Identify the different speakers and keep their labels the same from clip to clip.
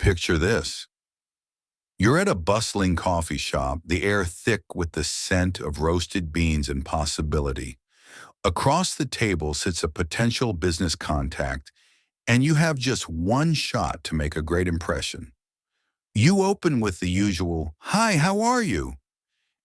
Speaker 1: Picture this. You're at a bustling coffee shop, the air thick with the scent of roasted beans and possibility. Across the table sits a potential business contact, and you have just one shot to make a great impression. You open with the usual, "Hi, how are you?"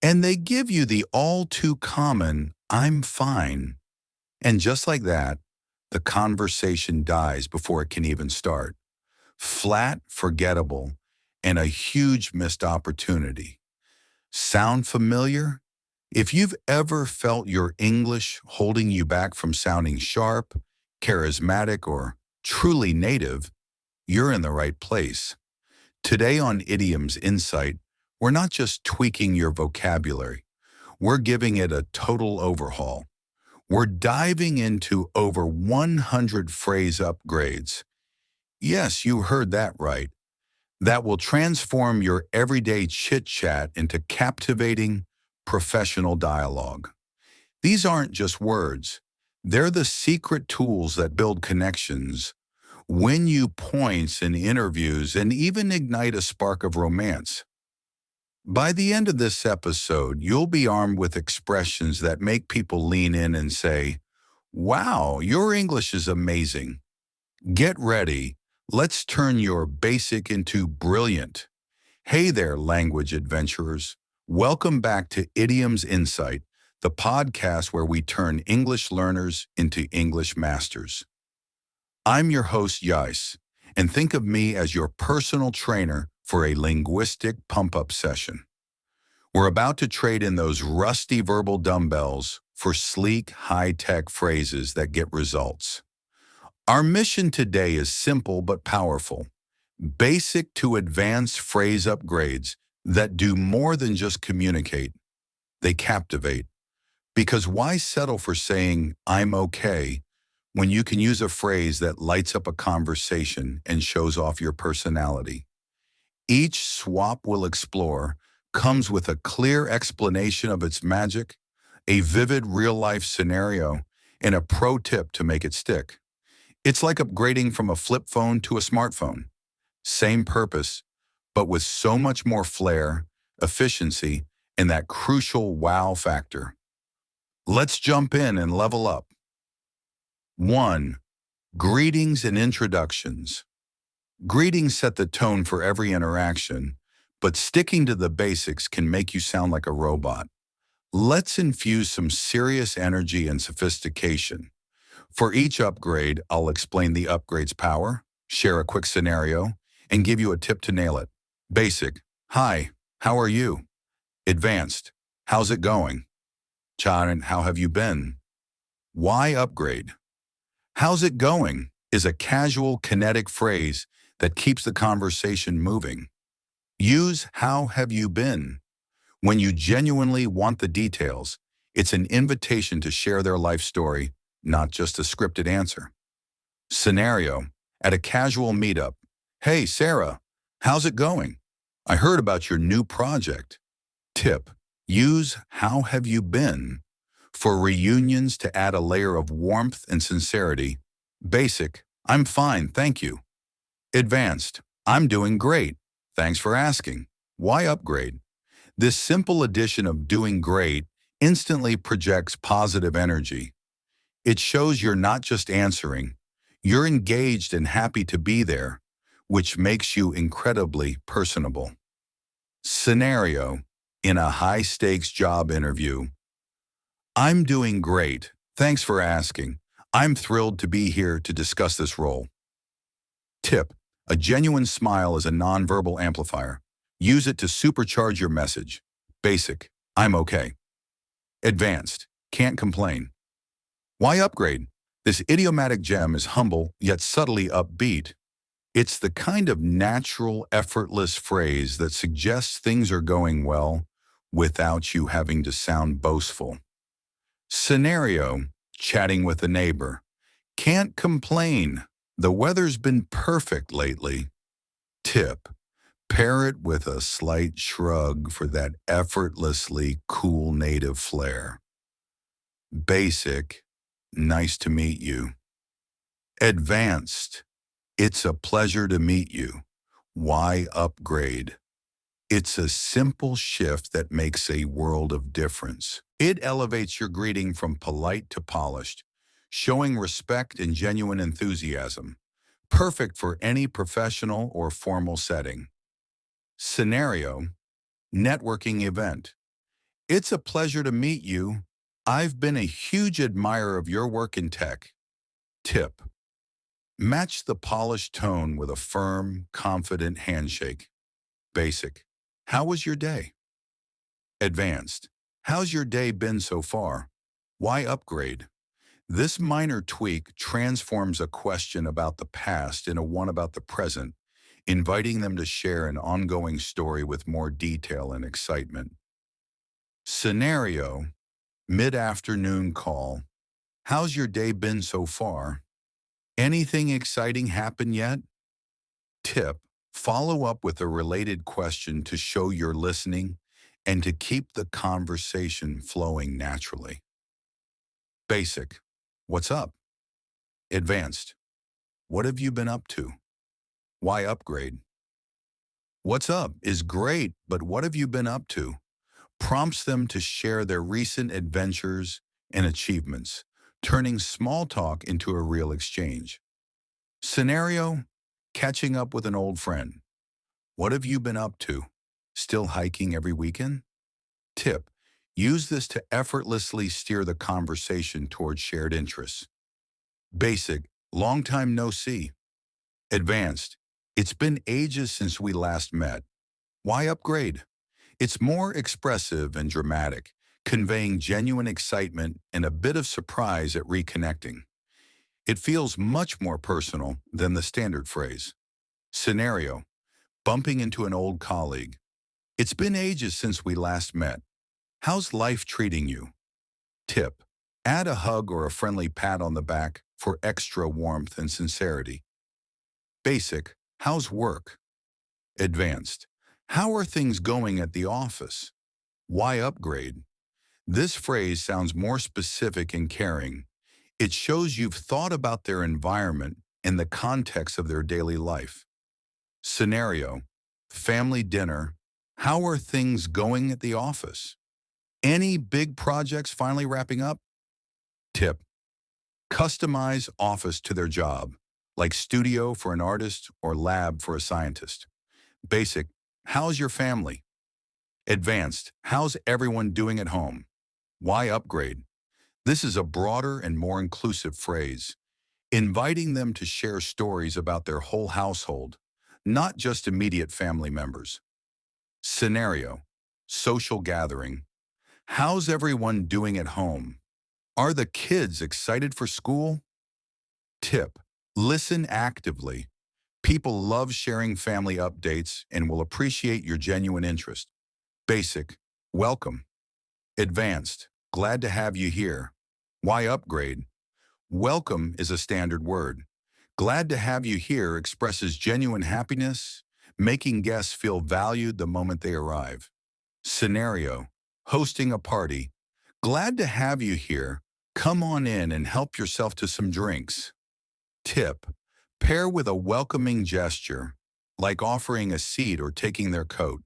Speaker 1: And they give you the all too common, "I'm fine." And just like that, the conversation dies before it can even start. Flat, forgettable, and a huge missed opportunity. Sound familiar? If you've ever felt your English holding you back from sounding sharp, charismatic, or truly native, you're in the right place. Today on Idioms Insight, we're not just tweaking your vocabulary, we're giving it a total overhaul. We're diving into over 100 phrase upgrades. Yes, you heard that right. That will transform your everyday chit-chat into captivating, professional dialogue. These aren't just words. They're the secret tools that build connections, win you points in interviews, and even ignite a spark of romance. By the end of this episode, you'll be armed with expressions that make people lean in and say, "Wow, your English is amazing." Get ready. Let's turn your basic into brilliant. Hey there, language adventurers. Welcome back to Idioms Insight, the podcast where we turn English learners into English masters. I'm your host, Yais, and think of me as your personal trainer for a linguistic pump-up session. We're about to trade in those rusty verbal dumbbells for sleek, high-tech phrases that get results. Our mission today is simple but powerful. Basic to advanced phrase upgrades that do more than just communicate. They captivate. Because why settle for saying, "I'm okay," when you can use a phrase that lights up a conversation and shows off your personality? Each swap we'll explore comes with a clear explanation of its magic, a vivid real-life scenario, and a pro tip to make it stick. It's like upgrading from a flip phone to a smartphone. Same purpose, but with so much more flair, efficiency, and that crucial wow factor. Let's jump in and level up. 1. Greetings and introductions. Greetings set the tone for every interaction, but sticking to the basics can make you sound like a robot. Let's infuse some serious energy and sophistication. For each upgrade, I'll explain the upgrade's power, share a quick scenario, and give you a tip to nail it. Basic: "Hi, how are you?" Advanced: "How's it going?" Charan, how have you been? Why upgrade? "How's it going?" is a casual, kinetic phrase that keeps the conversation moving. Use "How have you been?" when you genuinely want the details. It's an invitation to share their life story, not just a scripted answer. Scenario: at a casual meetup. "Hey, Sarah, how's it going? I heard about your new project." Tip: use "How have you been?" for reunions to add a layer of warmth and sincerity. Basic: "I'm fine, thank you." Advanced: "I'm doing great. Thanks for asking." Why upgrade? This simple addition of "doing great" instantly projects positive energy. It shows you're not just answering, you're engaged and happy to be there, which makes you incredibly personable. Scenario: in a high-stakes job interview. "I'm doing great. Thanks for asking. I'm thrilled to be here to discuss this role." Tip: a genuine smile is a nonverbal amplifier. Use it to supercharge your message. Basic: "I'm okay." Advanced: "Can't complain." Why upgrade? This idiomatic gem is humble yet subtly upbeat. It's the kind of natural, effortless phrase that suggests things are going well without you having to sound boastful. Scenario: chatting with a neighbor. "Can't complain. The weather's been perfect lately." Tip: pair it with a slight shrug for that effortlessly cool native flair. Basic: "Nice to meet you." Advanced: "It's a pleasure to meet you." Why upgrade? It's a simple shift that makes a world of difference. It elevates your greeting from polite to polished, showing respect and genuine enthusiasm, perfect for any professional or formal setting. Scenario: networking event. It's a pleasure to meet you. I've been a huge admirer of your work in tech. Tip: match the polished tone with a firm, confident handshake. Basic: how was your day? Advanced: how's your day been so far? Why upgrade? This minor tweak transforms a question about the past into one about the present, inviting them to share an ongoing story with more detail and excitement. Scenario: mid-afternoon call. How's your day been so far? Anything exciting happen yet? Tip: follow up with a related question to show you're listening and to keep the conversation flowing naturally. Basic: what's up? Advanced: what have you been up to? Why upgrade? What's up is great, but what have you been up to? Prompts them to share their recent adventures and achievements, turning small talk into a real exchange. Scenario: catching up with an old friend. What have you been up to? Still hiking every weekend? Tip: use this to effortlessly steer the conversation towards shared interests. Basic: long time no see. Advanced: it's been ages since we last met. Why upgrade? It's more expressive and dramatic, conveying genuine excitement and a bit of surprise at reconnecting. It feels much more personal than the standard phrase. Scenario: bumping into an old colleague. It's been ages since we last met. How's life treating you? Tip: add a hug or a friendly pat on the back for extra warmth and sincerity. Basic: how's work? Advanced: how are things going at the office? Why upgrade? This phrase sounds more specific and caring. It shows you've thought about their environment and the context of their daily life. Scenario: family dinner. How are things going at the office? Any big projects finally wrapping up? Tip: customize office to their job, like studio for an artist or lab for a scientist. Basic: how's your family? Advanced: how's everyone doing at home? Why upgrade? This is a broader and more inclusive phrase, inviting them to share stories about their whole household, not just immediate family members. Scenario: social gathering. How's everyone doing at home? Are the kids excited for school? Tip: listen actively. People love sharing family updates and will appreciate your genuine interest. Basic: welcome. Advanced: glad to have you here. Why upgrade? Welcome is a standard word. Glad to have you here expresses genuine happiness, making guests feel valued the moment they arrive. Scenario: hosting a party. Glad to have you here. Come on in and help yourself to some drinks. Tip: pair with a welcoming gesture, like offering a seat or taking their coat.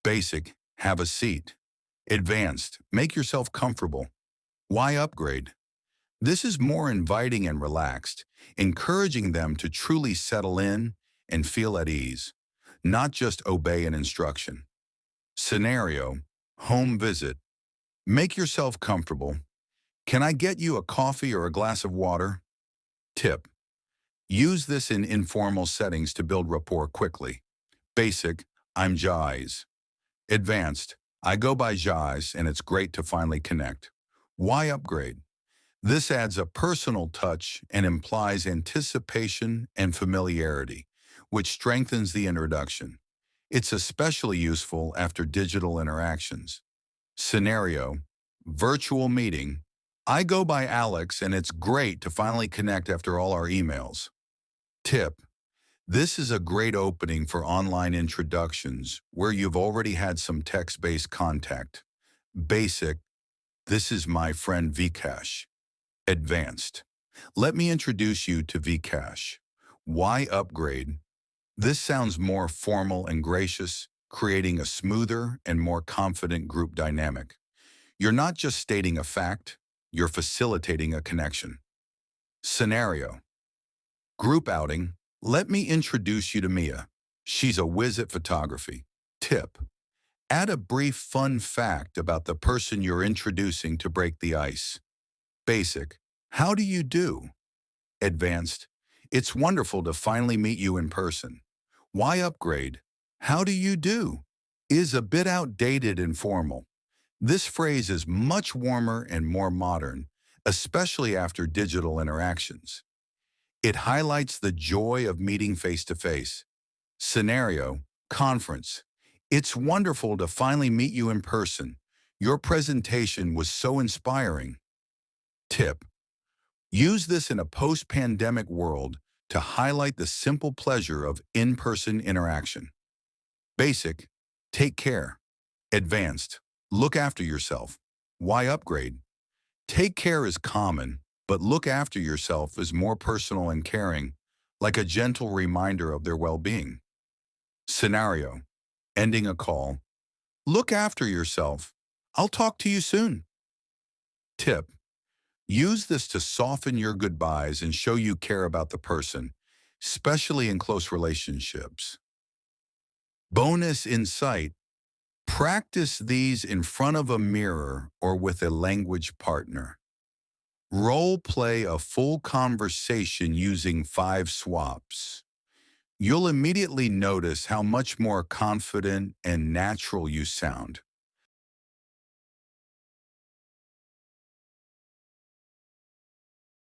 Speaker 1: Basic: have a seat. Advanced: make yourself comfortable. Why upgrade? This is more inviting and relaxed, encouraging them to truly settle in and feel at ease, not just obey an instruction. Scenario: home visit. Make yourself comfortable. Can I get you a coffee or a glass of water? Tip: use this in informal settings to build rapport quickly. Basic: I'm Jais. Advanced: I go by Jais and it's great to finally connect. Why upgrade? This adds a personal touch and implies anticipation and familiarity, which strengthens the introduction. It's especially useful after digital interactions. Scenario: virtual meeting. I go by Alex and it's great to finally connect after all our emails. Tip: this is a great opening for online introductions where you've already had some text-based contact. Basic: this is my friend Vikash. Advanced: let me introduce you to Vikash. Why upgrade? This sounds more formal and gracious, creating a smoother and more confident group dynamic. You're not just stating a fact, you're facilitating a connection. Scenario: group outing. Let me introduce you to Mia. She's a whiz at photography. Tip: add a brief fun fact about the person you're introducing to break the ice. Basic: how do you do? Advanced: it's wonderful to finally meet you in person. Why upgrade? How do you do? Is a bit outdated and formal. This phrase is much warmer and more modern, especially after digital interactions. It highlights the joy of meeting face-to-face. Scenario: conference. It's wonderful to finally meet you in person. Your presentation was so inspiring. Tip: use this in a post-pandemic world to highlight the simple pleasure of in-person interaction. Basic: take care. Advanced: look after yourself. Why upgrade? Take care is common, but look after yourself is more personal and caring, like a gentle reminder of their well-being. Scenario: ending a call. Look after yourself. I'll talk to you soon. Tip: use this to soften your goodbyes and show you care about the person, especially in close relationships. Bonus insight: practice these in front of a mirror or with a language partner. Role play a full conversation using 5 swaps. You'll immediately notice how much more confident and natural you sound.